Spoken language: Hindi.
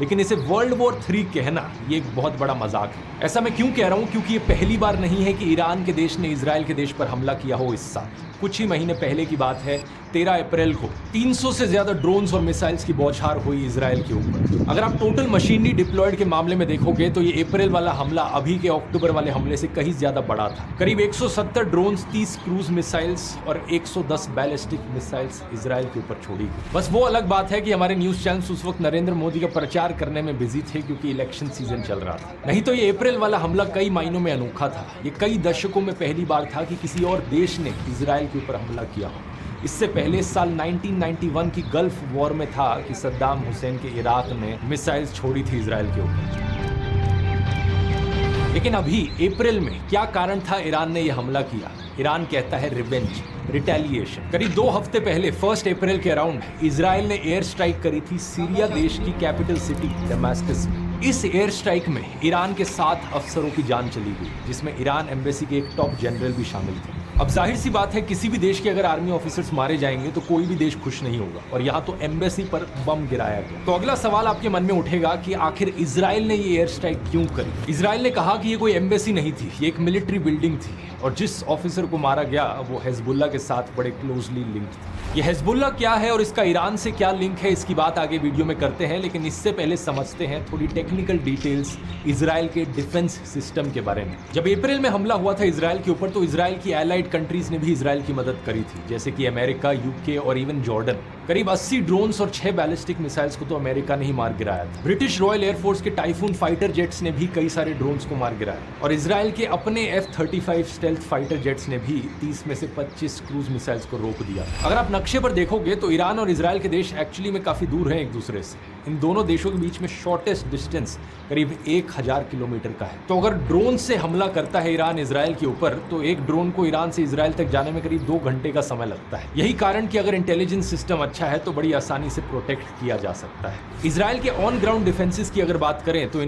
लेकिन इसे वर्ल्ड वॉर 3 कहना ये एक बहुत बड़ा मजाक है। ऐसा मैं क्यों कह रहा हूं? क्योंकि ये पहली बार नहीं है कि ईरान के देश ने इजराइल के देश पर हमला किया हो इस साल। कुछ ही महीने पहले की बात है, 13 अप्रैल को 300 से ज्यादा ड्रोन्स और मिसाइल्स की बौछार हुई इजराइल के ऊपर। अगर आप टोटल मशीनरी डिप्लॉयड के मामले में देखोगे तो ये अप्रैल वाला हमला अभी के अक्टूबर वाले हमले से कहीं ज्यादा बड़ा था। करीब 170 ड्रोन्स, 30 क्रूज मिसाइल्स और 110 बैलिस्टिक मिसाइल्स इजराइल के ऊपर छोड़ी गई। बस वो अलग बात है कि हमारे न्यूज चैनल्स उस वक्त नरेंद्र मोदी का प्रचार करने में बिजी थे क्योंकि इलेक्शन सीजन चल रहा था। नहीं तो ये अप्रैल वाला हमला कई मायनों में अनोखा था। ये कई दशकों में पहली बार था कि किसी और देश ने इजराइल के ऊपर हमला किया हो। इससे पहले साल 1991 की गल्फ वॉर में था कि सद्दाम हुसैन के इराक ने मिसाइल्स छोड़ी थी इजराइल के ऊपर। लेकिन अभी अप्रैल में क्या कारण था ईरान ने यह हमला किया? ईरान कहता है रिवेंज, रिटेलिएशन। करीब 2 हफ्ते पहले 1 अप्रैल के अराउंड इजराइल ने एयर स्ट्राइक करी थी सीरिया देश की कैपिटल सिटी दमास्कस में। इस एयर स्ट्राइक में ईरान के 7 अफसरों की जान चली गई, जिसमें ईरान एम्बेसी के एक टॉप जनरल भी शामिल थे। अब जाहिर सी बात है, किसी भी देश के अगर आर्मी ऑफिसर्स मारे जाएंगे तो कोई भी देश खुश नहीं होगा, और यहाँ तो एम्बेसी पर बम गिराया गया। तो अगला सवाल आपके मन में उठेगा कि आखिर इजराइल ने ये एयर स्ट्राइक क्यों करी? इजराइल ने कहा कि ये कोई एम्बेसी नहीं थी, ये एक मिलिट्री बिल्डिंग थी, और जिस ऑफिसर को मारा गया वो हिजबुल्लाह के साथ बड़े क्लोजली लिंक्ड था। ये हिजबुल्लाह क्या है और इसका ईरान से क्या लिंक है, इसकी बात आगे वीडियो में करते हैं, लेकिन इससे पहले समझते हैं थोड़ी टेक्निकल डिटेल्स इजराइल के डिफेंस सिस्टम के बारे में। जब अप्रैल में हमला हुआ था इजराइल के ऊपर, तो इजराइल की एलाइड कंट्रीज ने भी इजराइल की मदद करी थी, जैसे कि अमेरिका, यूके और इवन जॉर्डन। करीब 80 ड्रोन्स और 6 बैलिस्टिक मिसाइल्स को तो अमेरिका ने ही मार गिराया था। ब्रिटिश रॉयल एयरफोर्स के टाइफून फाइटर जेट्स ने भी कई सारे ड्रोन्स को मार गिराया, और इजराइल के अपने F-35 स्टेल्थ फाइटर जेट्स ने भी 30 में से 25 क्रूज मिसाइल्स को रोक दिया। अगर आप नक्शे पर देखोगे तो ईरान और इजराइल के देश एक्चुअली में काफी दूर हैं एक दूसरे से। इन दोनों देशों के बीच में शॉर्टेस्ट डिस्टेंस करीब 1000 किलोमीटर का है। तो अगर ड्रोन से हमला करता है ईरान इजराइल के ऊपर, तो एक ड्रोन को ईरान से इजराइल तक जाने में करीब 2 घंटे का समय लगता है। यही कारण कि अगर इंटेलिजेंस सिस्टम अच्छा है तो बड़ी आसानी से प्रोटेक्ट किया जा सकता है। इजराइल के ऑन ग्राउंड डिफेंसेस की अगर बात करें तो